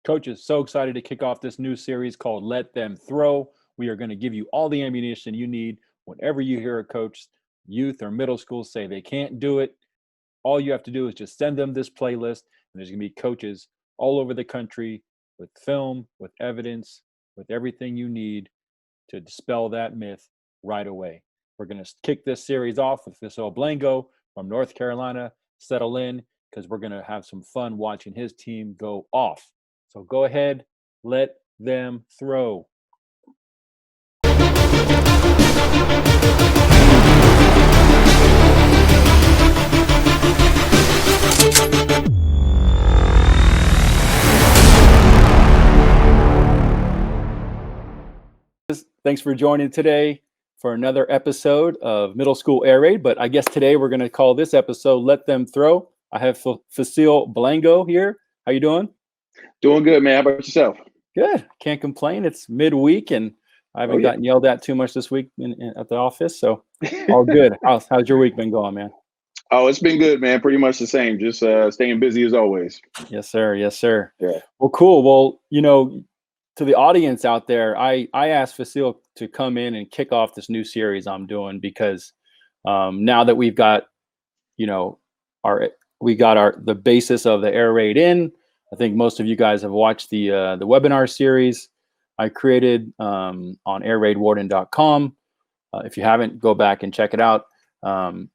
Coach is so excited to kick off this new series called Let Them Throw. We are going to give you all the ammunition you need whenever you hear a coach, youth or middle school, say they can't do it. All you have to do is just send them this playlist, and there's going to be coaches all over the country with film, with evidence, with everything you need to dispel that myth right away. We're going to kick this series off with Fecil Blango from North Carolina. Settle in, because we're going to have some fun watching his team go off. So go ahead, let them throw. Thanks for joining today for another episode of Middle School Air Raid. But I guess today we're going to call this episode Let Them Throw. I have Fecil Blango here. How you doing? Doing good, man. How about yourself? Good. Can't complain. It's midweek, and I haven't gotten yelled at too much this week at the office, so all good. How's your week been going, man? Oh, it's been good, man. Pretty much the same. Just staying busy as always. Yes, sir. Yes, sir. Yeah. Well, cool. Well, to the audience out there, I asked Fecil to come in and kick off this new series I'm doing because now that we've got, the basis of the air raid in. I think most of you guys have watched the webinar series I created on airraidwarden.com. If you haven't, go back and check it out. And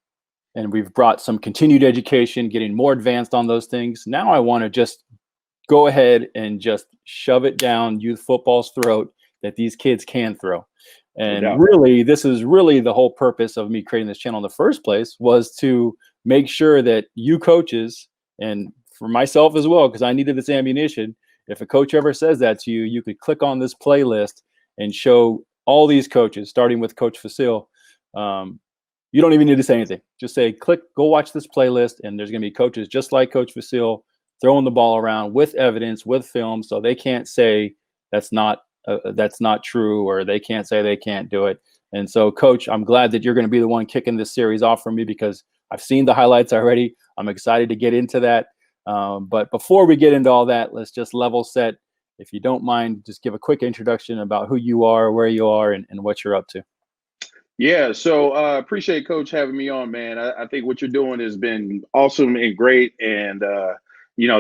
we've brought some continued education, getting more advanced on those things. Now I want to just go ahead and just shove it down youth football's throat that these kids can throw. And really, this is really the whole purpose of me creating this channel in the first place, was to make sure that you coaches, and for myself as well, because I needed this ammunition, if a coach ever says that to you, you could click on this playlist and show all these coaches, starting with Coach Fecil. You don't even need to say anything. Just say, click, go watch this playlist, and there's going to be coaches just like Coach Fecil throwing the ball around with evidence, with film, so they can't say that's not true, or they can't say they can't do it. And so, Coach, I'm glad that you're going to be the one kicking this series off for me, because I've seen the highlights already. I'm excited to get into that. But before we get into all that, let's just level set. If you don't mind, just give a quick introduction about who you are, where you are, and what you're up to. Yeah, so appreciate Coach having me on, man. I think what you're doing has been awesome and great, and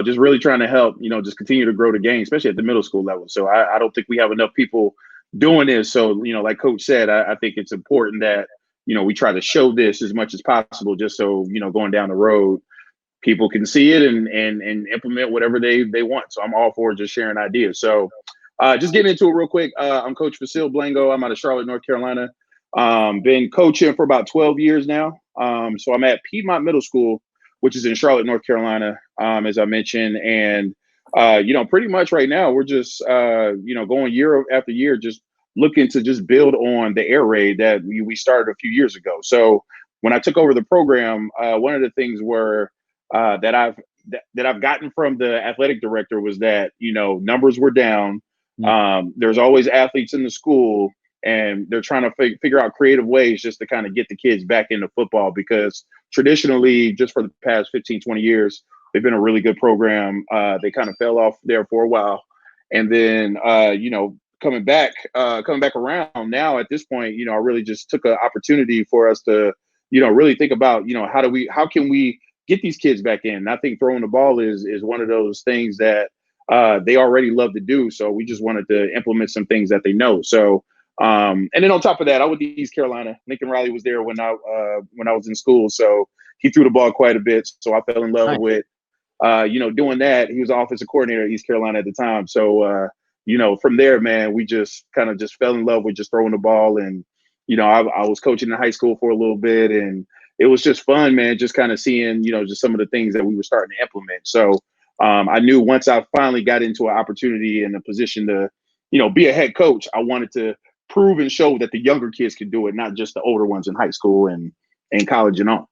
just really trying to help, just continue to grow the game, especially at the middle school level. So I don't think we have enough people doing this. So, like Coach said, I think it's important that, we try to show this as much as possible, just so, going down the road, people can see it and implement whatever they want. So I'm all for just sharing ideas. So just getting into it real quick. I'm Coach Fecil Blango. I'm out of Charlotte, North Carolina. Been coaching for about 12 years now. So I'm at Piedmont Middle School, which is in Charlotte, North Carolina, as I mentioned. And, pretty much right now we're just, going year after year, just looking to just build on the air raid that we started a few years ago. So when I took over the program, one of the things that I've gotten from the athletic director was that, numbers were down. There's always athletes in the school, and they're trying to figure out creative ways just to kind of get the kids back into football, because traditionally, just for the past 15, 20 years, they've been a really good program. They kind of fell off there for a while. And then, coming back around now at this point, I really just took an opportunity for us to, really think about, how can we get these kids back in? And I think throwing the ball is one of those things that they already love to do. So we just wanted to implement some things that they know. So, and then on top of that, I went to East Carolina. Lincoln Riley was there when I was in school. So he threw the ball quite a bit. So I fell in love with, doing that. He was offensive coordinator at East Carolina at the time. So, from there, man, we just kind of just fell in love with just throwing the ball. And, I was coaching in high school for a little bit, and it was just fun, man, just kind of seeing, just some of the things that we were starting to implement. So I knew once I finally got into an opportunity and a position to, be a head coach, I wanted to prove and show that the younger kids could do it, not just the older ones in high school and college and on.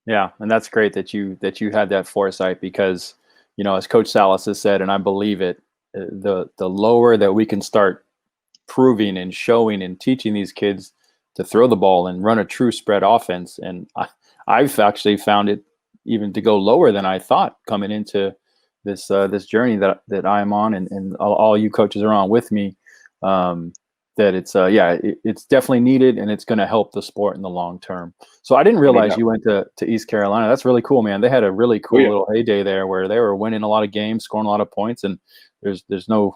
Yeah, and that's great that you had that foresight, because, as Coach Salas has said, and I believe it, the lower that we can start proving and showing and teaching these kids to throw the ball and run a true spread offense. And I've actually found it even to go lower than I thought coming into this journey that I'm on, and all you coaches are on with me. That it's definitely needed, and it's going to help the sport in the long term. So I didn't realize you went to East Carolina. That's really cool, man. They had a really cool little heyday there where they were winning a lot of games, scoring a lot of points, and there's no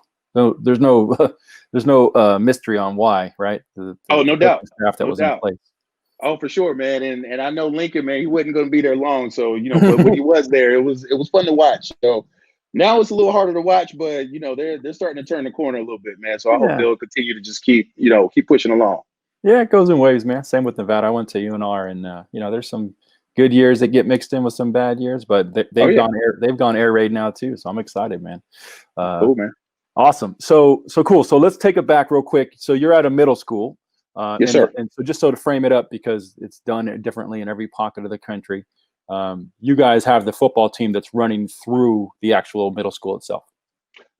mystery on why, right? No doubt. Staff that was in place. Oh, for sure, man. And I know Lincoln, man, he wasn't going to be there long. So, but when he was there, it was fun to watch. So now it's a little harder to watch, but they're starting to turn the corner a little bit, man. So I hope they'll continue to just keep pushing along. Yeah, it goes in waves, man. Same with Nevada. I went to UNR, and there's some good years that get mixed in with some bad years, but they've gone air raid now too. So I'm excited, man. Cool, man. Awesome. So cool. So let's take it back real quick. So you're at a middle school. Yes, sir. And so just so to frame it up, because it's done differently in every pocket of the country, you guys have the football team that's running through the actual middle school itself.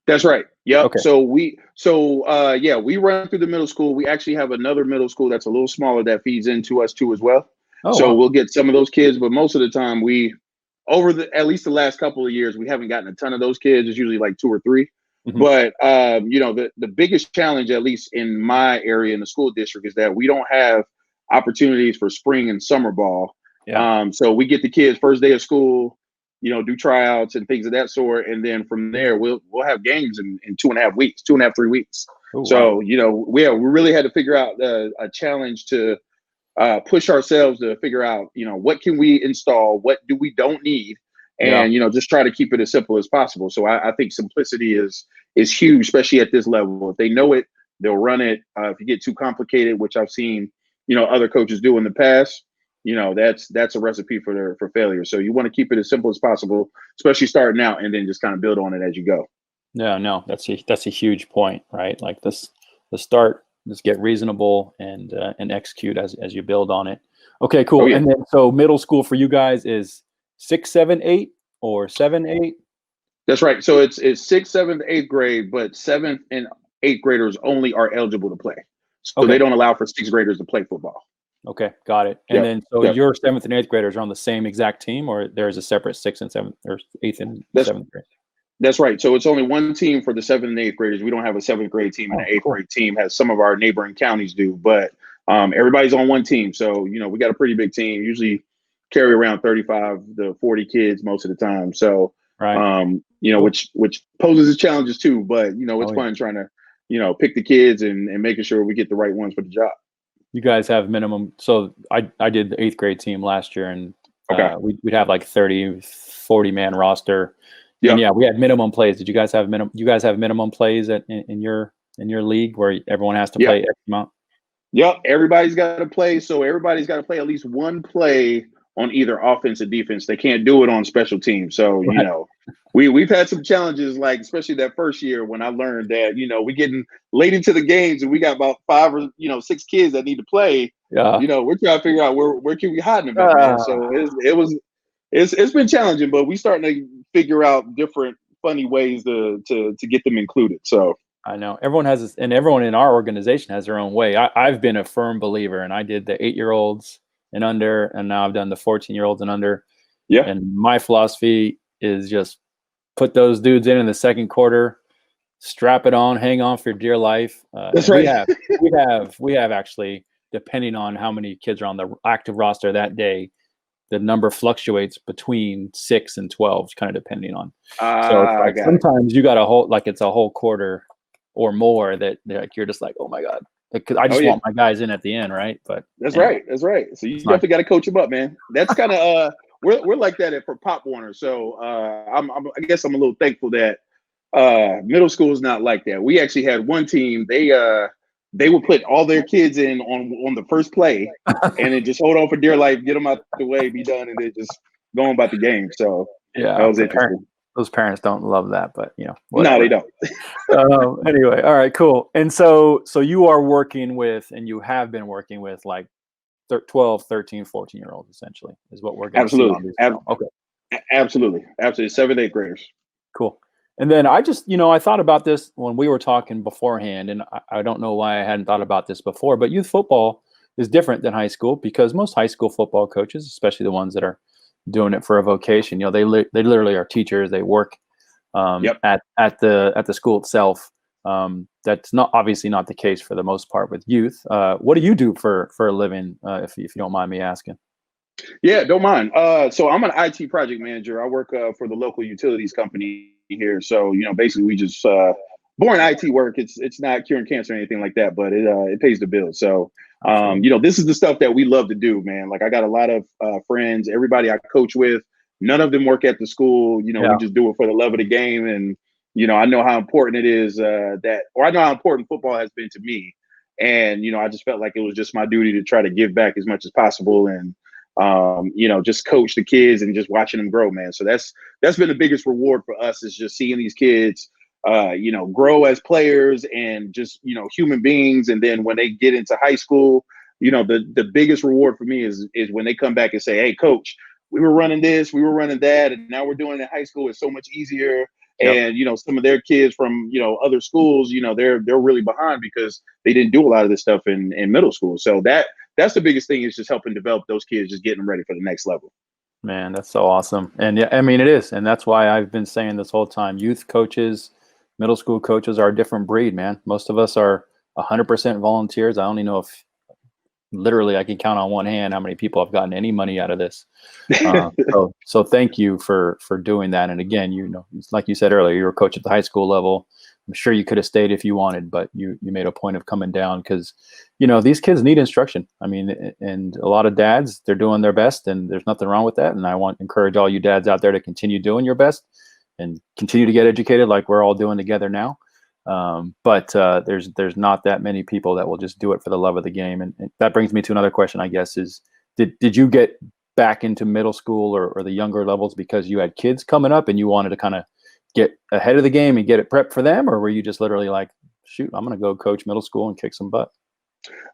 That's right. Yep. Okay. So we run through the middle school. We actually have another middle school that's a little smaller that feeds into us too as well. Oh, so wow. We'll get some of those kids, but most of the time at least the last couple of years, we haven't gotten a ton of those kids. It's usually like 2 or 3. Mm-hmm. But the biggest challenge, at least in my area in the school district, is that we don't have opportunities for spring and summer ball. Yeah. So we get the kids first day of school, do tryouts and things of that sort, and then from there we'll have games in 2.5 weeks, 3 weeks. Ooh, so wow. We really had to figure out a challenge to push ourselves to figure out what can we install, what do we don't need. And, just try to keep it as simple as possible. So I think simplicity is huge, especially at this level. If they know it, they'll run it. If you get too complicated, which I've seen, other coaches do in the past, that's a recipe for failure. So you want to keep it as simple as possible, especially starting out, and then just kind of build on it as you go. Yeah, no, that's a huge point, right? Like the start, just get reasonable and execute as you build on it. Okay, cool. Oh, yeah. And then so middle school for you guys is 6, 7, 8, or 7, 8? That's right. So it's 6th, 7th, 8th grade, but 7th and 8th graders only are eligible to play. So they don't allow for 6th graders to play football. Okay, got it. And then so your 7th and 8th graders are on the same exact team, or there's a separate 6th and 7th or 8th and 7th grade? That's right. So it's only one team for the 7th and 8th graders. We don't have a 7th grade team, and an 8th grade team, as some of our neighboring counties do. But everybody's on one team. So, we got a pretty big team. Usually carry around 35 to 40 kids most of the time. So, right. Which poses its challenges too, but it's fun trying to, pick the kids and making sure we get the right ones for the job. You guys have minimum. So I did the 8th grade team last year, and we'd have like 30, 40 man roster. Yep. And we had minimum plays. Did you guys have minimum plays in your league where everyone has to play X amount? Yep. Everybody's got to play. So everybody's got to play at least one play on either offense or defense. They can't do it on special teams. So, we've had some challenges, like especially that first year when I learned that, we're getting late into the games and we got about 5 or 6 kids that need to play. Yeah. We're trying to figure out where can we hide them at, man. So it's been challenging, but we starting to figure out different funny ways to get them included. So I know everyone has this, and everyone in our organization has their own way. I've been a firm believer, and I did the 8-year-olds and under, and now I've done the 14-year-olds and under. Yeah. And my philosophy is just put those dudes in the second quarter, strap it on, hang on for dear life. That's right. We have actually, depending on how many kids are on the active roster that day, the number fluctuates between 6 and 12, kind of depending on. So it's like sometimes you got it's a whole quarter or more that you're just like, oh my God. Because I just want my guys in at the end, right? But that's right. So you definitely got to coach them up, man. That's kind of we're like that for Pop Warner. So I guess I'm a little thankful that middle school is not like that. We actually had one team. They would put all their kids in on the first play, and then just hold on for dear life, get them out the way, be done, and then just go on about the game. So that was interesting. Those parents don't love that, but no, they don't. Anyway, all right, cool. And so you are working with, and you have been working with, like 12, 13, 14-year-olds, essentially, is what we're going to see on this film. Okay. Absolutely. 7th, 8th graders. Cool. And then I just, I thought about this when we were talking beforehand, and I don't know why I hadn't thought about this before, but youth football is different than high school, because most high school football coaches, especially the ones that are doing it for a vocation, they literally are teachers. They work Yep. at the school itself. That's not obviously not the case for the most part with youth. What do you do for a living, if you don't mind me asking? Yeah, don't mind. So I'm an IT project manager. I work for the local utilities company here. So basically, we just boring IT work. It's not curing cancer or anything like that, but it pays the bills. So Absolutely. this is the stuff that we love to do, man. Like I got a lot of friends. Everybody I coach with, none of them work at the school. We Yeah. just do it for the love of the game, and I know how important it is or I know how important football has been to me. And I just felt like it was just my duty to try to give back as much as possible, and just coach the kids and just watching them grow, man. So that's been the biggest reward for us, is just seeing these kids, grow as players and just, human beings. And then when they get into high school, the biggest reward for me is when they come back and say, hey, coach, we were running this, we were running that, and now we're doing it in high school. It's so much easier. Yep. And some of their kids from other schools, they're really behind because they didn't do a lot of this stuff in middle school. So that's the biggest thing, is just helping develop those kids, just getting them ready for the next level. Man, that's so awesome. And yeah, I mean, it is. And that's why I've been saying this whole time, youth coaches, middle school coaches are a different breed, man. Most of us are 100% volunteers. I only know if literally I can count on one hand how many people have gotten any money out of this. So thank you for doing that. And again, like you said earlier, you were a coach at the high school level. I'm sure you could have stayed if you wanted, but you made a point of coming down because, these kids need instruction. I mean, and a lot of dads, they're doing their best, and there's nothing wrong with that. And I want to encourage all you dads out there to continue doing your best and continue to get educated like we're all doing together now. But there's not that many people that will just do it for the love of the game. And that brings me to another question, I guess, is did you get back into middle school or the younger levels because you had kids coming up and you wanted to kind of get ahead of the game and get it prepped for them? Or were you just literally like, shoot, I'm going to go coach middle school and kick some butt?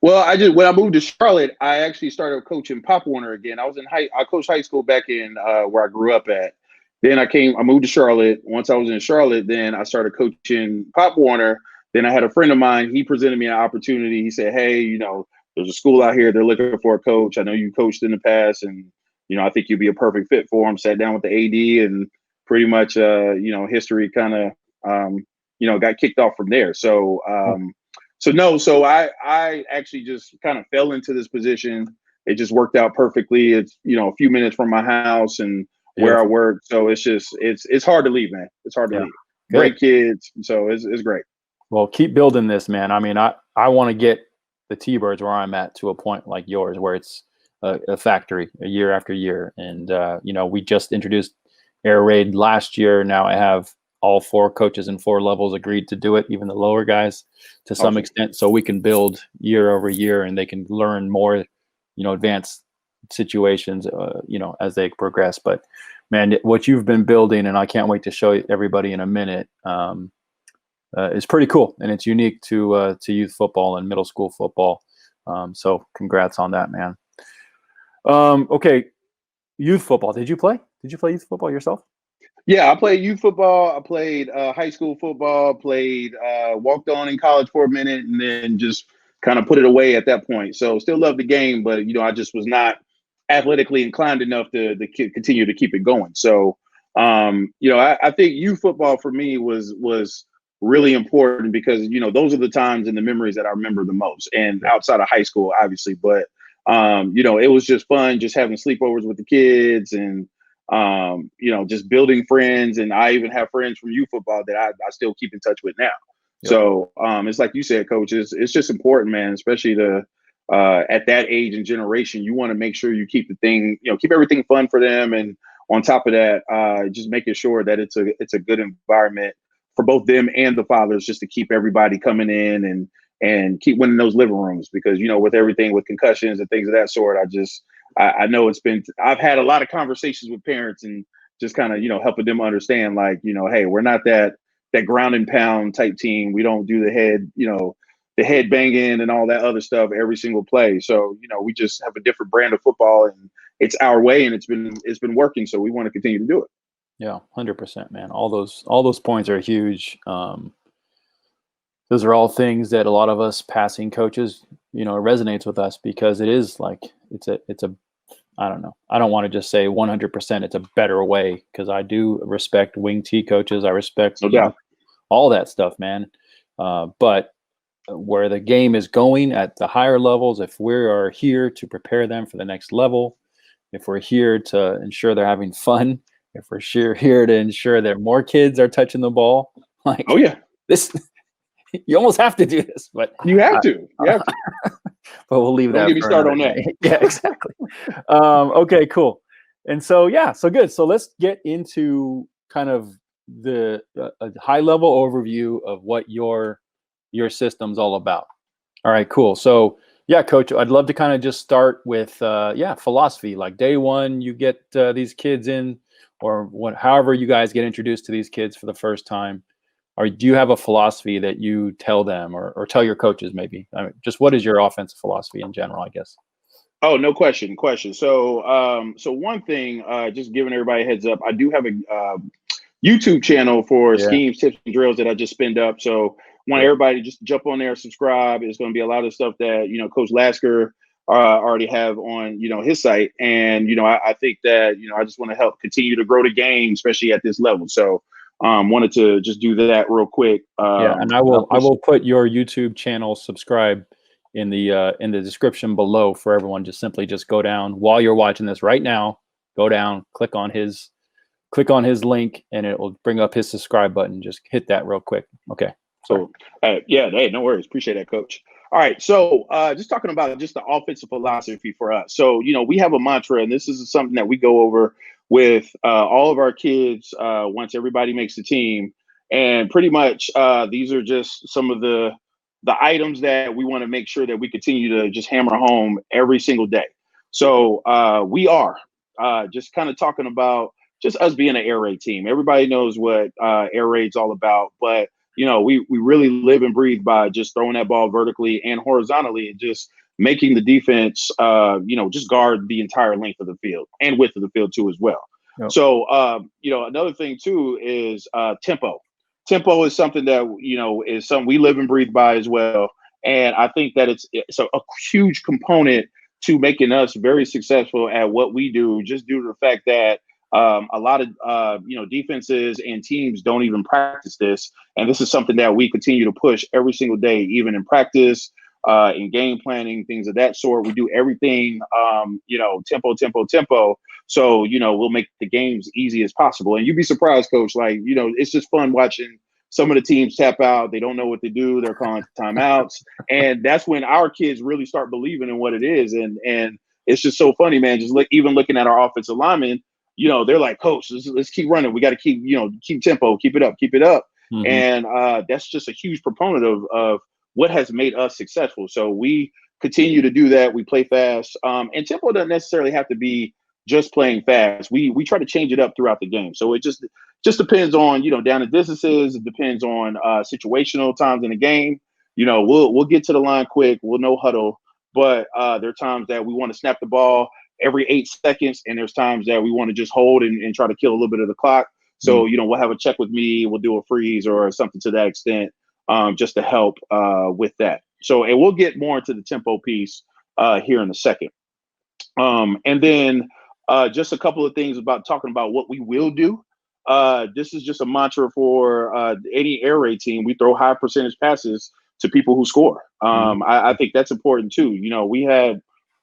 Well, when I moved to Charlotte, I actually started coaching Pop Warner again. I coached high school back in where I grew up at. Then I moved to Charlotte. Once I was in Charlotte, then I started coaching Pop Warner. Then I had a friend of mine, he presented me an opportunity. He said, hey, there's a school out here, they're looking for a coach. I know you coached in the past, and, I think you'd be a perfect fit for them. Sat down with the AD, and pretty much, history kind of, got kicked off from there. So I actually just kind of fell into this position. It just worked out perfectly. It's a few minutes from my house and where I Beautiful. work. So it's hard to leave, man. It's hard to Yeah. leave. Good. Great kids. So it's great. Well, keep building this, man. I mean, I want to get the T-Birds where I'm at to a point like yours, where it's a factory year after year. And, we just introduced Air Raid last year. Now I have all 4 coaches in 4 levels agreed to do it, even the lower guys to some Awesome. extent. So we can build year over year and they can learn more, advanced situations, as they progress. But man, what you've been building, and I can't wait to show everybody in a minute, is pretty cool, and it's unique to youth football and middle school football. So congrats on that, man. Okay, youth football. Did you play? Did you play youth football yourself? Yeah, I played youth football. I played high school football. Played walked on in college for a minute, and then just kind of put it away at that point. So still love the game, but I just was not athletically inclined enough to continue to keep it going. So I think youth football for me was really important because those are the times and the memories that I remember the most, and outside of high school, obviously. But it was just fun, just having sleepovers with the kids and just building friends. And I even have friends from youth football that I still keep in touch with now. Yep. So it's like you said, coach, it's just important, man, especially at that age and generation, you want to make sure you keep keep everything fun for them. And on top of that, just making sure that it's a good environment for both them and the fathers, just to keep everybody coming in and keep winning those living rooms. Because, with everything with concussions and things of that sort, I know I've had a lot of conversations with parents and just kind of, helping them understand, like, hey, we're not that ground and pound type team. We don't do the head banging and all that other stuff every single play. So, we just have a different brand of football, and it's our way, and it's been working. So we want to continue to do it. Yeah, 100%, man. All those points are huge. Those are all things that a lot of us passing coaches, resonates with us, because it is like it's a I don't know. I don't want to just say 100% it's a better way, because I do respect wing T coaches. I respect, No doubt. all that stuff, man. But where the game is going at the higher levels, if we are here to prepare them for the next level, if we're here to ensure they're having fun, if we're here to ensure that more kids are touching the ball, like Oh yeah, this, you almost have to do this. But you have to. You have to. but we'll leave Don't that get me for started another on that. day. Yeah, exactly. Okay, cool. And so, yeah, so good. So let's get into kind of the a high level overview of what your system's all about. All right, cool. So, yeah, Coach, I'd love to kind of just start with philosophy. Like day one, you get these kids in, or however you guys get introduced to these kids for the first time. Or do you have a philosophy that you tell them, or tell your coaches maybe? I mean, just what is your offensive philosophy in general, I guess? Oh, no question. So, so one thing, just giving everybody a heads up, I do have a YouTube channel for Yeah, schemes, tips, and drills that I just spinned up. So, want cool. everybody to just jump on there, subscribe. It's going to be a lot of stuff that Coach Lasker already have on his site, and I think that I just want to help continue to grow the game, especially at this level. So, wanted to just do that real quick. Yeah, and I will put your YouTube channel subscribe in the description below for everyone. Just simply just go down while you're watching this right now. Go down, click on his link, and it will bring up his subscribe button. Just hit that real quick. Okay. So, yeah, hey, no worries. Appreciate that, Coach. All right. So, just talking about just the offensive philosophy for us. So, we have a mantra, and this is something that we go over with all of our kids once everybody makes the team. And pretty much these are just some of the items that we want to make sure that we continue to just hammer home every single day. So, we are just kind of talking about just us being an air raid team. Everybody knows what air raid's all about, but we really live and breathe by just throwing that ball vertically and horizontally, and just making the defense, just guard the entire length of the field and width of the field too as well. Yep. So, another thing too is tempo. Tempo is something that is something we live and breathe by as well, and I think that it's a huge component to making us very successful at what we do, just due to the fact that a lot of defenses and teams don't even practice this, and this is something that we continue to push every single day, even in practice, in game planning, things of that sort. We do everything, tempo, tempo, tempo. So we'll make the games easy as possible. And you'd be surprised, Coach. Like it's just fun watching some of the teams tap out. They don't know what to do. They're calling timeouts, and that's when our kids really start believing in what it is. And it's just so funny, man. Just even looking at our offensive linemen. They're like, Coach, let's keep running. We got to keep tempo, keep it up. Mm-hmm. And that's just a huge proponent of what has made us successful. So we continue to do that. We play fast. And tempo doesn't necessarily have to be just playing fast. We try to change it up throughout the game. So it just depends on, down the distances. It depends on situational times in the game. We'll get to the line quick. We'll no huddle. But there are times that we want to snap the ball every 8 seconds, and there's times that we want to just hold and try to kill a little bit of the clock. So we'll have a check with me, we'll do a freeze or something to that extent, just to help with that. So, and we'll get more into the tempo piece here in a second. And then just a couple of things about talking about what we will do. This is just a mantra for any air raid team. We throw high percentage passes to people who score. I think that's important too. We had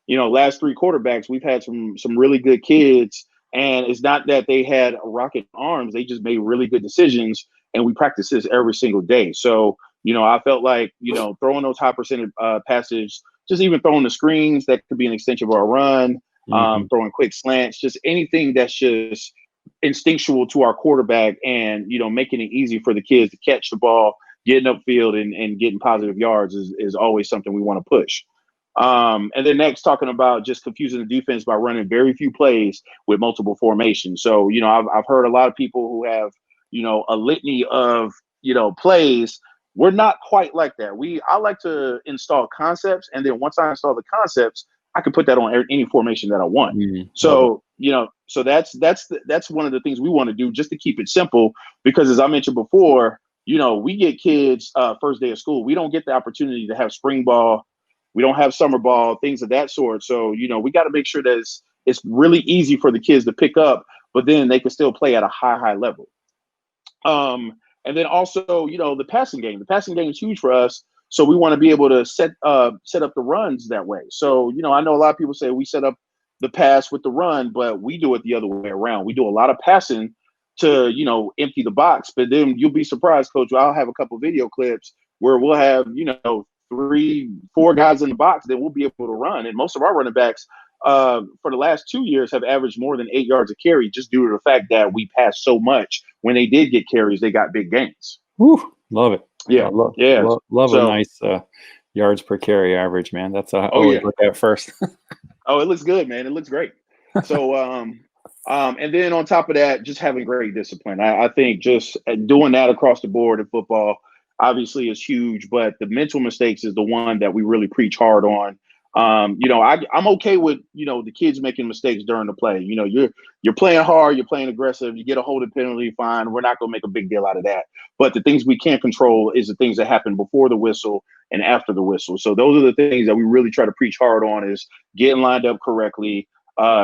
last 3 quarterbacks, we've had some really good kids, and it's not that they had rocket arms. They just made really good decisions, and we practice this every single day. So, I felt like, throwing those high percentage passes, just even throwing the screens, that could be an extension of our run, throwing quick slants, just anything that's just instinctual to our quarterback, and, making it easy for the kids to catch the ball, getting upfield and getting positive yards is always something we want to push. And then next, talking about just confusing the defense by running very few plays with multiple formations. So, I've heard a lot of people who have, a litany of, plays. We're not quite like that. I like to install concepts, and then once I install the concepts, I can put that on any formation that I want. So, so that's one of the things we want to do, just to keep it simple, because as I mentioned before, we get kids first day of school. We don't get the opportunity to have spring ball. We don't have summer ball, things of that sort. So, we got to make sure that it's really easy for the kids to pick up, but then they can still play at a high level. And then also, the passing game. The passing game is huge for us. So we want to be able to set up the runs that way. So, I know a lot of people say we set up the pass with the run, but we do it the other way around. We do a lot of passing to, empty the box. But then you'll be surprised, Coach. I'll have a couple video clips where we'll have, 3, 4 guys in the box that we'll be able to run. And most of our running backs for the last 2 years have averaged more than 8 yards a carry just due to the fact that we pass so much. When they did get carries, they got big gains. Woo, love it. Yeah. Love So, a nice yards per carry average, man. That's what I always look at first. Oh, it looks good, man. It looks great. So, and then on top of that, just having great discipline. I think just doing that across the board in football obviously is huge, but the mental mistakes is the one that we really preach hard on. I'm okay with, the kids making mistakes during the play. You're playing hard, you're playing aggressive, you get a holding penalty, fine. We're not going to make a big deal out of that. But the things we can't control is the things that happen before the whistle and after the whistle. So those are the things that we really try to preach hard on, is getting lined up correctly,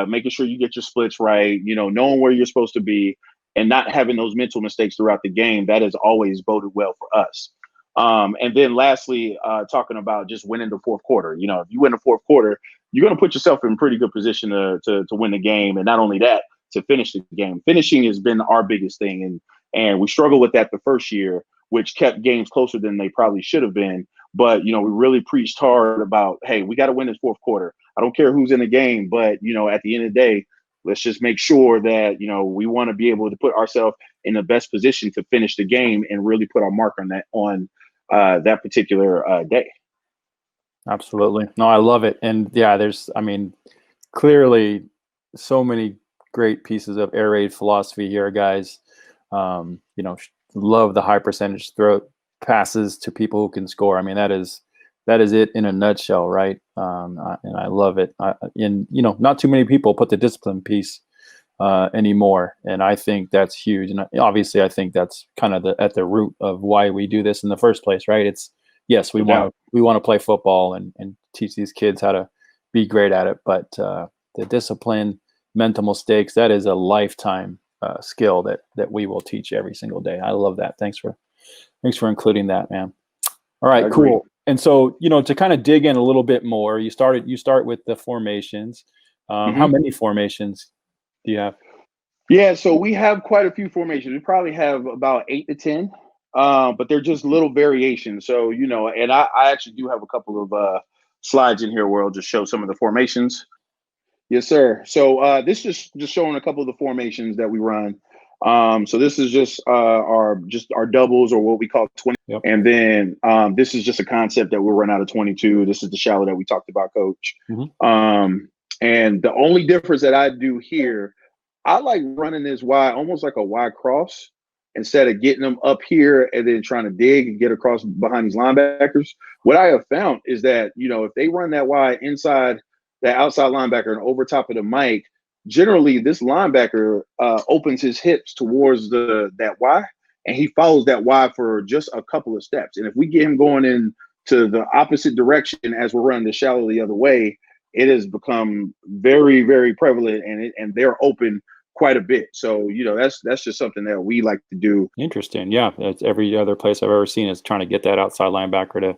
making sure you get your splits right, knowing where you're supposed to be, and not having those mental mistakes throughout the game. That has always boded well for us. And then lastly, talking about just winning the fourth quarter. If you win the fourth quarter, you're going to put yourself in pretty good position to win the game. And not only that, to finish the game. Finishing has been our biggest thing. And we struggled with that the first year, which kept games closer than they probably should have been. But, we really preached hard about, hey, we got to win this fourth quarter. I don't care who's in the game, but, at the end of the day, let's just make sure that, we want to be able to put ourselves in the best position to finish the game and really put our mark on that particular day. Absolutely. No, I love it. And yeah, clearly so many great pieces of air raid philosophy here, guys. Love the high percentage throw passes to people who can score. I mean, that is it in a nutshell, right? And I love it. Not too many people put the discipline piece anymore, and I think that's huge. And obviously, I think that's kind of at the root of why we do this in the first place, right? It's yes, we want to play football and teach these kids how to be great at it, but the discipline, mental mistakes, that is a lifetime skill that we will teach every single day. I love that. Thanks for including that, man. All right, cool. And so, to kind of dig in a little bit more, you start with the formations. How many formations do you have? Yeah, so we have quite a few formations. We probably have about 8 to 10, but they're just little variations. So, and I actually do have a couple of slides in here where I'll just show some of the formations. Yes, sir. So this is just showing a couple of the formations that we run. So this is just our doubles, or what we call 20. Yep. And then this is just a concept that we'll run out of 22. This is the shallow that we talked about, Coach. Mm-hmm. And the only difference that I do here, I like running this Y, almost like a Y cross, instead of getting them up here and then trying to dig and get across behind these linebackers. What I have found is that, if they run that Y inside that outside linebacker and over top of the mic, generally this linebacker opens his hips towards that Y, and he follows that Y for just a couple of steps. And if we get him going in to the opposite direction as we're running the shallow the other way, it has become very, very prevalent, and they're open quite a bit. So, that's just something that we like to do. Interesting. Yeah. That's every other place I've ever seen is trying to get that outside linebacker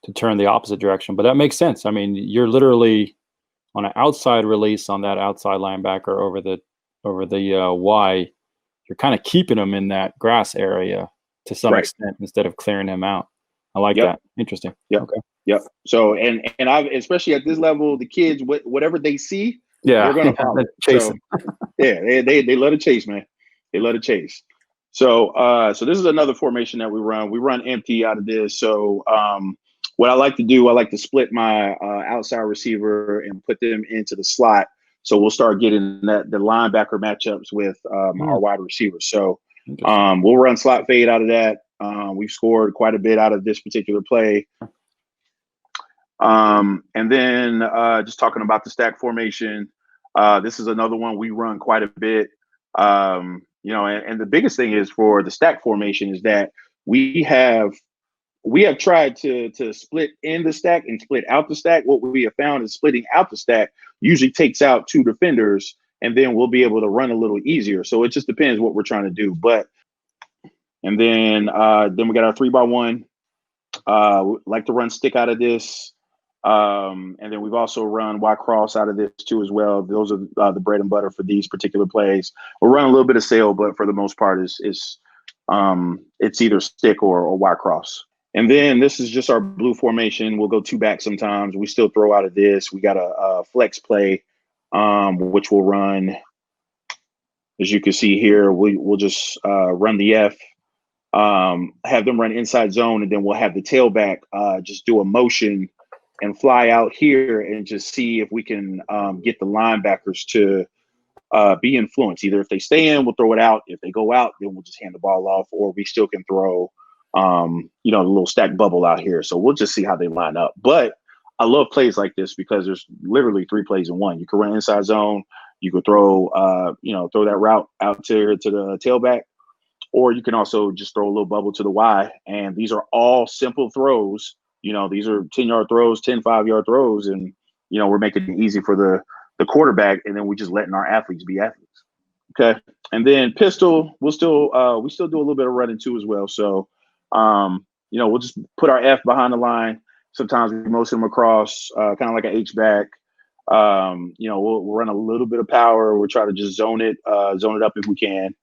to turn the opposite direction. But that makes sense. I mean, you're literally on an outside release on that outside linebacker over the Y, you're kind of keeping him in that grass area to some extent instead of clearing him out. I like that. Interesting. Yep. Okay. Yep. So, and I, especially at this level, the kids, whatever they see, they're going to follow. Chasing. So, they love to chase, man. They love to chase. So, so this is another formation that we run. We run empty out of this. So, what I like to do, I like to split my outside receiver and put them into the slot. So we'll start getting the linebacker matchups with our wide receivers. So we'll run slot fade out of that. We've scored quite a bit out of this particular play. And then just talking about the stack formation, this is another one we run quite a bit. And the biggest thing is for the stack formation is that we have we have tried to split in the stack and split out the stack. What we have found is splitting out the stack usually takes out 2 defenders, and then we'll be able to run a little easier. So it just depends what we're trying to do. But and then we got our 3x1. We like to run stick out of this. And then we've also run Y cross out of this too as well. Those are the bread and butter for these particular plays. We'll run a little bit of sail, but for the most part, it's either stick or Y cross. And then this is just our blue formation. We'll go 2 back sometimes. We still throw out of this. We got a flex play, which we'll run. As you can see here, we'll just run the F, have them run inside zone, and then we'll have the tailback just do a motion and fly out here and just see if we can get the linebackers to be influenced. Either if they stay in, we'll throw it out. If they go out, then we'll just hand the ball off, or we still can throw the little stack bubble out here. So we'll just see how they line up. But I love plays like this because there's literally 3 plays in one. You can run inside zone. You could throw, throw that route out to the tailback, or you can also just throw a little bubble to the Y. And these are all simple throws. These are 10-yard throws, 10 5-yard throws, and we're making it easy for the quarterback, and then we're just letting our athletes be athletes. Okay, and then pistol, we still do a little bit of running too as well. So, we'll just put our F behind the line. Sometimes we motion them across, kind of like an H back. We'll run a little bit of power. We'll try to just zone it up if we can.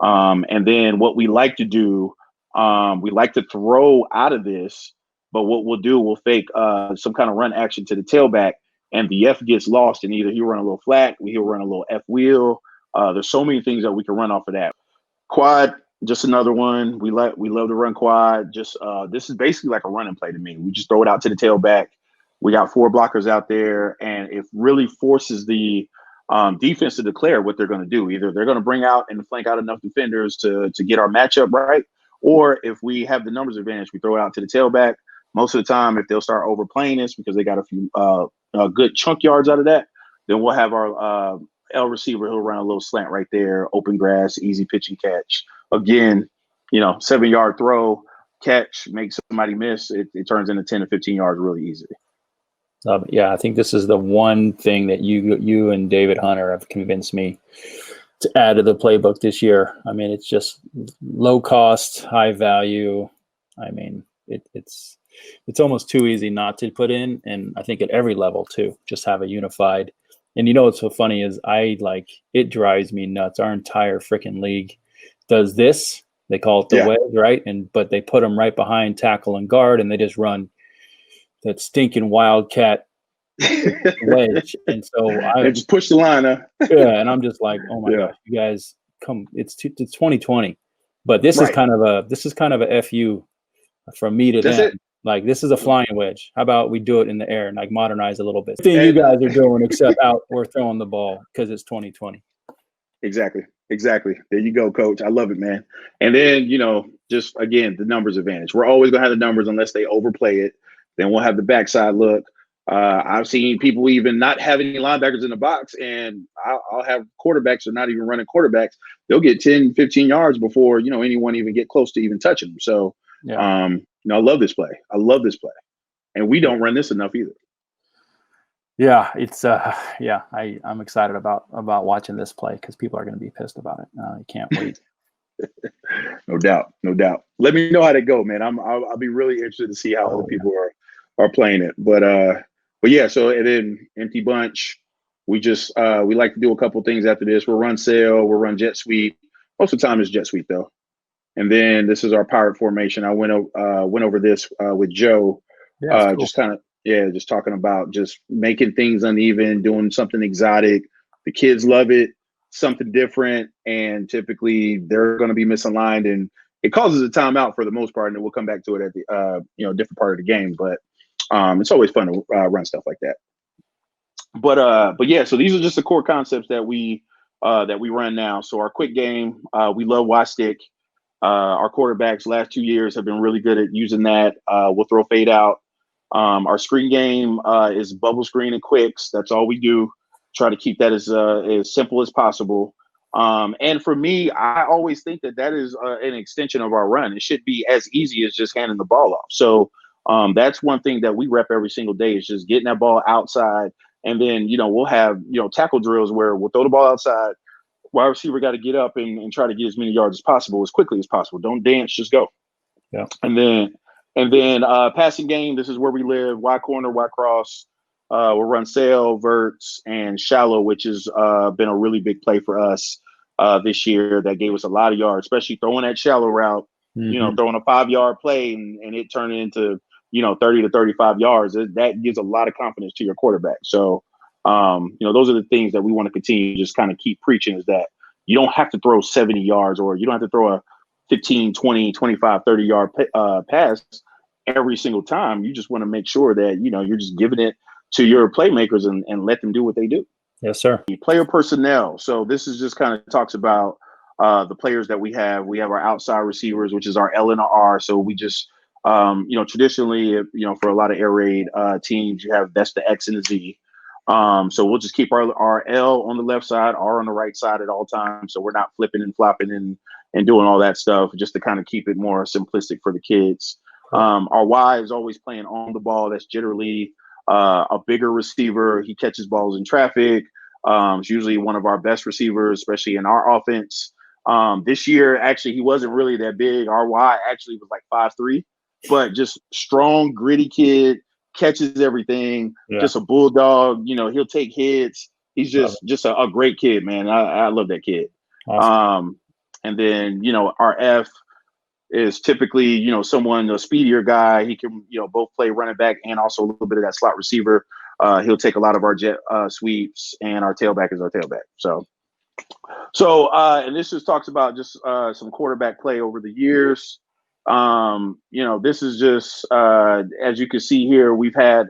And then what we like to do, we like to throw out of this, but what we'll do, we'll fake some kind of run action to the tailback, and the F gets lost, and either he'll run a little flat, he'll run a little F wheel. There's so many things that we can run off of that. Quad, just another one. We love to run quad. Just this is basically like a running play to me. We just throw it out to the tailback. We got 4 blockers out there, and it really forces the defense to declare what they're going to do. Either they're going to bring out and flank out enough defenders to get our matchup right, or if we have the numbers advantage, we throw it out to the tailback. Most of the time, if they'll start overplaying this because they got a few good chunk yards out of that, then we'll have our L receiver. He'll run a little slant right there, open grass, easy pitch and catch. Again, 7-yard throw, catch, make somebody miss. It turns into 10 to 15 yards really easily. Yeah, I think this is the one thing that you and David Hunter have convinced me to add to the playbook this year. I mean, it's just low cost, high value. I mean, it's almost too easy not to put in, and I think at every level too, just have a unified. And what's so funny is it drives me nuts. Our entire freaking league does this. They call it the wedge, right? But they put them right behind tackle and guard, and they just run that stinking wildcat wedge. And so I just push the line up. Yeah, and I'm just like, oh my gosh, you guys come. It's 2020, but this is kind of a FU from me to them. Like, this is a flying wedge. How about we do it in the air and modernize a little bit? The thing you guys are doing, except out, we're throwing the ball because it's 2020. Exactly. There you go, Coach. I love it, man. And then, just again, the numbers advantage. We're always gonna have the numbers unless they overplay it. Then we'll have the backside look. I've seen people even not have any linebackers in the box, and I'll have quarterbacks or not even running quarterbacks. They'll get 10, 15 yards before, anyone even get close to even touching them. So, I love this play. And we don't run this enough either. Yeah, it's I'm excited about watching this play because people are going to be pissed about it. I can't wait. No doubt. Let me know how they go, man. I'll be really interested to see how other people are playing it. But yeah. So, and then empty bunch. We just we like to do a couple things after this. We'll run sail. We'll run jet sweep. Most of the time it's jet sweep though. And then this is our pirate formation. I went over this with Joe. Cool. Just kind of just talking about just making things uneven, doing something exotic. The kids love it. Something different, and typically they're going to be misaligned, and it causes a timeout for the most part, and then we'll come back to it at the different part of the game. But it's always fun to run stuff like that. But yeah, so these are just the core concepts that we run now. So our quick game, we love Y stick. Our quarterbacks last 2 years have been really good at using that. We'll throw fade out. Our screen game is bubble screen and quicks. That's all we do. Try to keep that as simple as possible. And for me, I always think that is an extension of our run. It should be as easy as just handing the ball off. So that's one thing that we rep every single day is just getting that ball outside. And then, we'll have, tackle drills where we'll throw the ball outside. Wide receiver got to get up and try to get as many yards as possible, as quickly as possible. Don't dance, just go. Yeah. And then passing game, this is where we live. Y corner, Y cross. We'll run sail, verts, and shallow, which has been a really big play for us this year. That gave us a lot of yards, especially throwing that shallow route. Throwing a 5-yard play and it turned into 30 to 35 yards. That gives a lot of confidence to your quarterback. So those are the things that we want to continue to just kind of keep preaching, is that you don't have to throw 70 yards, or you don't have to throw a 15, 20, 25, 30-yard pass every single time. You just want to make sure that, you're just giving it to your playmakers and let them do what they do. Yes, sir. Player personnel. So this is just kind of talks about the players that we have. We have our outside receivers, which is our L and our R. So we just, traditionally, for a lot of air raid teams, that's the X and the Z. So we'll just keep our L on the left side, R on the right side at all times. So we're not flipping and flopping and doing all that stuff, just to kind of keep it more simplistic for the kids. Our Y is always playing on the ball. That's generally a bigger receiver. He catches balls in traffic. It's usually one of our best receivers, especially in our offense. This year, actually, he wasn't really that big. Our Y actually was like 5'3", but just strong, gritty kid, catches everything. Yeah. Just a bulldog. He'll take hits. He's just a great kid, man. I love that kid. Awesome. And then, our F is typically, a speedier guy. He can, both play running back and also a little bit of that slot receiver. He'll take a lot of our jet sweeps, and our tailback is our tailback. So and this just talks about just some quarterback play over the years. This is just, as you can see here, we've had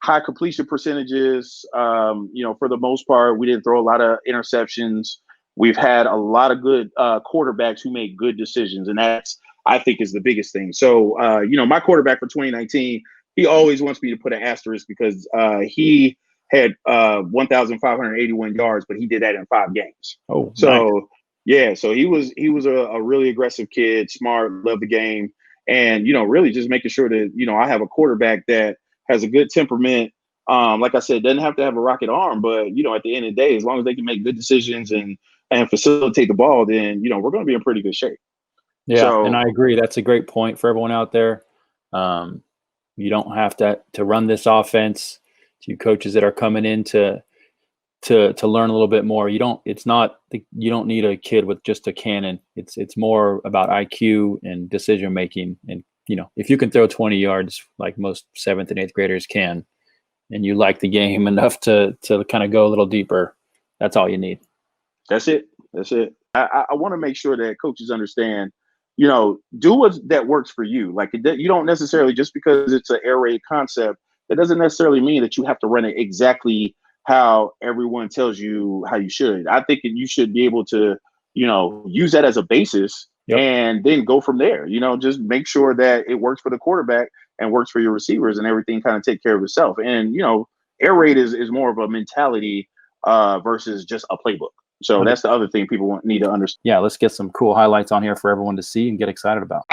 high completion percentages. For the most part, we didn't throw a lot of interceptions. We've had a lot of good quarterbacks who made good decisions, and that's, I think, is the biggest thing. So, my quarterback for 2019, he always wants me to put an asterisk because he had 1,581 yards, but he did that in 5 games. Oh, so nice. Yeah, so he was a really aggressive kid, smart, loved the game, and really just making sure that I have a quarterback that has a good temperament. Like I said, doesn't have to have a rocket arm, but at the end of the day, as long as they can make good decisions and facilitate the ball, then we're going to be in pretty good shape. Yeah, and I agree. That's a great point for everyone out there. You don't have to run this offense. To you coaches that are coming in to learn a little bit more, you don't need a kid with just a cannon. It's more about IQ and decision making. And if you can throw 20 yards like most 7th and 8th graders can, and you like the game enough to kind of go a little deeper, that's all you need. That's it. I want to make sure that coaches understand, do what that works for you. Like, you don't necessarily, just because it's an air raid concept, that doesn't necessarily mean that you have to run it exactly how everyone tells you how you should. I think that you should be able to, use that as a basis. Yep. And then go from there. Just make sure that it works for the quarterback and works for your receivers, and everything kind of take care of itself. And, air raid is more of a mentality versus just a playbook. So that's the other thing people need to understand. Yeah, let's get some cool highlights on here for everyone to see and get excited about.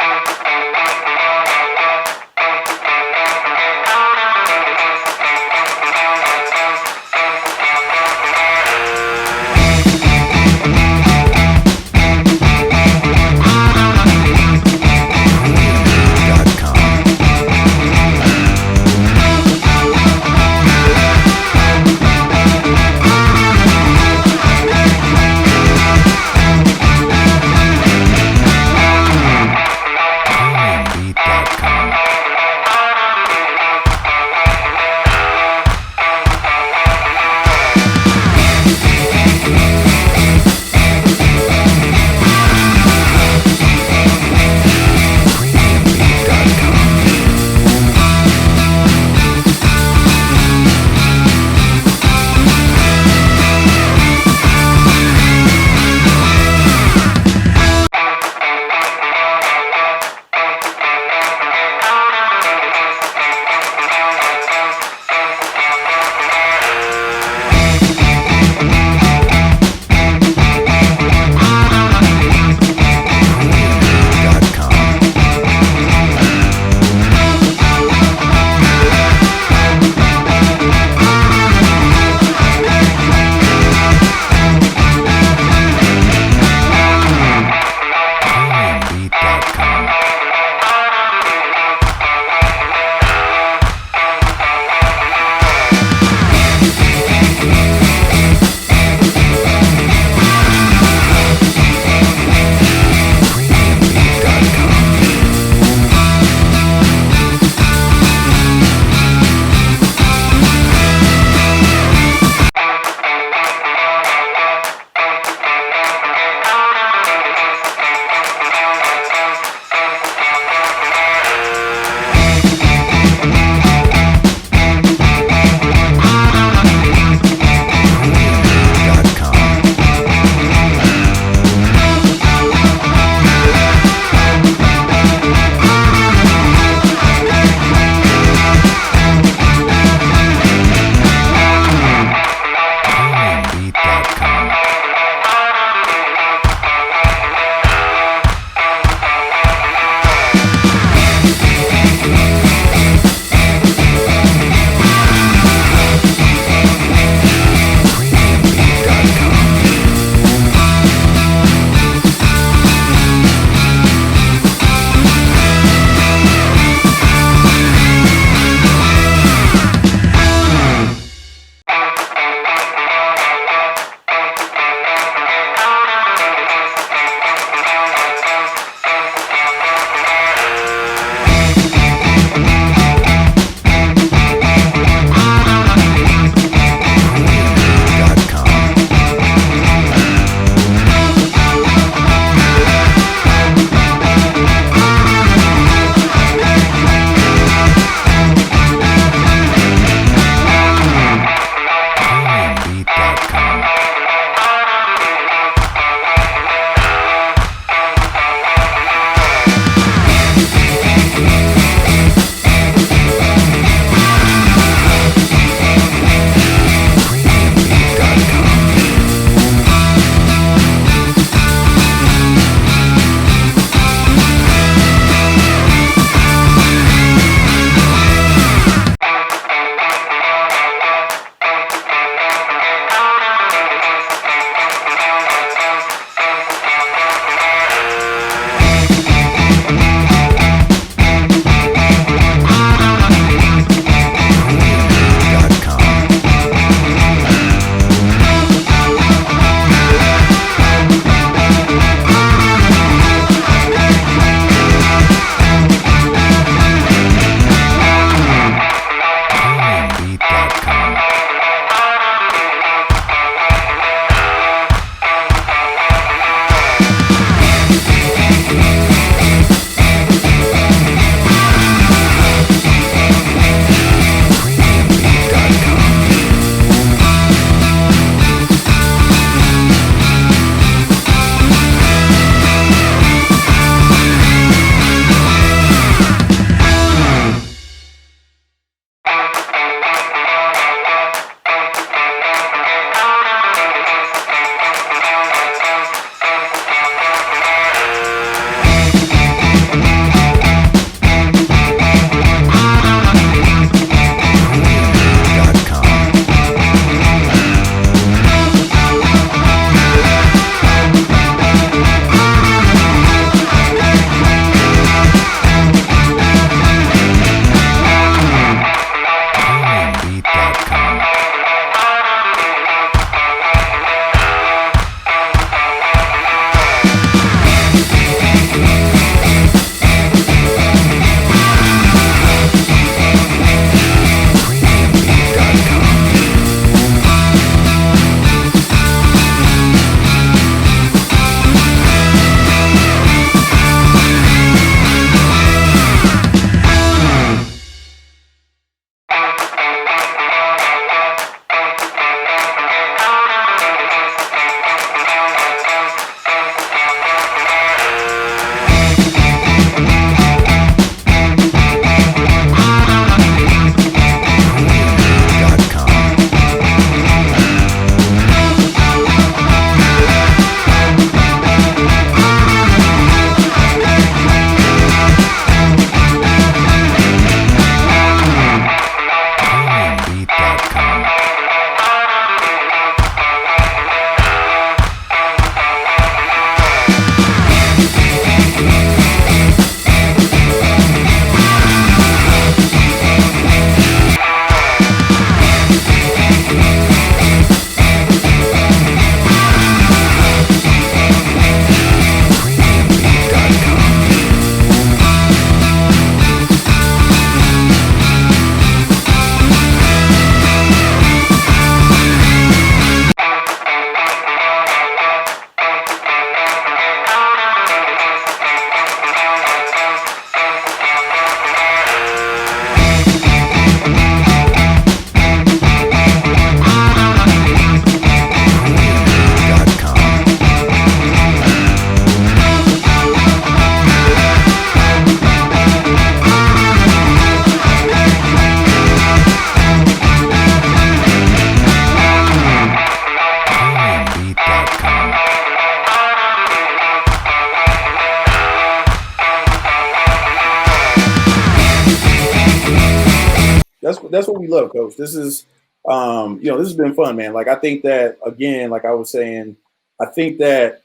what we love, Coach. This is, this has been fun, man. Like, I think that, again, like I was saying, I think that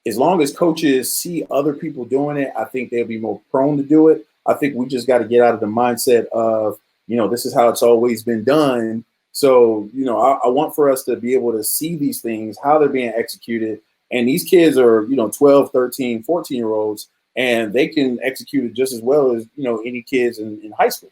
as long as coaches see other people doing it, I think they'll be more prone to do it. I think we just got to get out of the mindset of, this is how it's always been done. So, I want for us to be able to see these things, how they're being executed. And these kids are, 12, 13, 14-year-olds, and they can execute it just as well as, any kids in high school.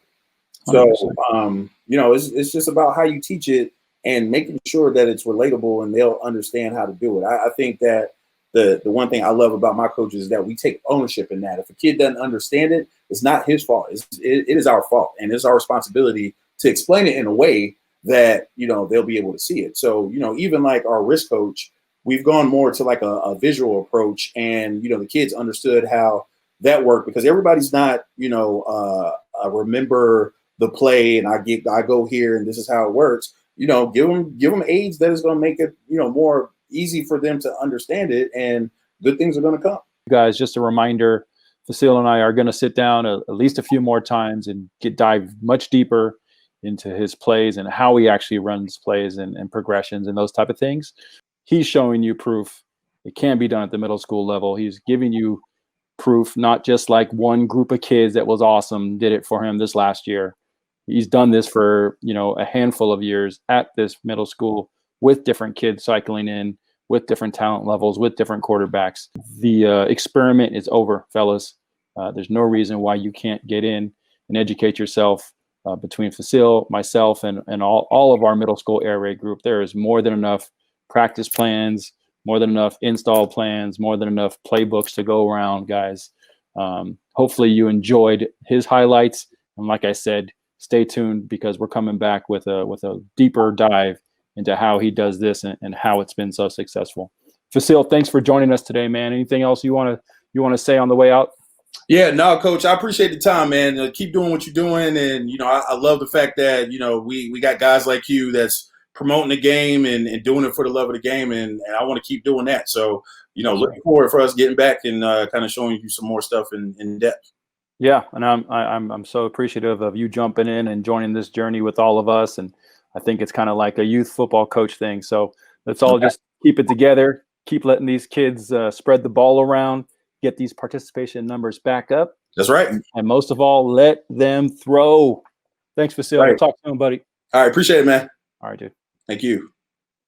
So, 100%. it's just about how you teach it and making sure that it's relatable and they'll understand how to do it. I think that the one thing I love about my coaches is that we take ownership in that. If a kid doesn't understand it, it's not his fault. It is our fault, and it's our responsibility to explain it in a way that, they'll be able to see it. So, even like our risk coach, we've gone more to like a visual approach, and, the kids understood how that worked because everybody's not, remember the play and I go here and this is how it works. Give them aids that is going to make it, more easy for them to understand it, and good things are going to come. Guys, just a reminder, Fecil and I are going to sit down at least a few more times and dive much deeper into his plays and how he actually runs plays and progressions and those type of things. He's showing you proof it can be done at the middle school level. He's giving you proof, not just like one group of kids that was awesome did it for him this last year. He's done this for, a handful of years at this middle school with different kids cycling in, with different talent levels, with different quarterbacks. The experiment is over, fellas. There's no reason why you can't get in and educate yourself. Between Fecil, myself, and all of our middle school air raid group, there is more than enough practice plans, more than enough install plans, more than enough playbooks to go around, guys. Hopefully you enjoyed his highlights. And like I said, stay tuned because we're coming back with a deeper dive into how he does this and how it's been so successful. Fecil, thanks for joining us today, man. Anything else you want to say on the way out? Yeah, no, Coach, I appreciate the time, man. Keep doing what you're doing. And, I love the fact that, we got guys like you that's promoting the game and doing it for the love of the game. And I want to keep doing that. So, looking forward for us getting back and kind of showing you some more stuff in depth. Yeah, and I'm so appreciative of you jumping in and joining this journey with all of us. And I think it's kind of like a youth football coach thing. So let's all just keep it together, keep letting these kids spread the ball around, get these participation numbers back up. That's right. And most of all, let them throw. Thanks, Fecil. We'll talk soon, buddy. All right. Appreciate it, man. All right, dude. Thank you.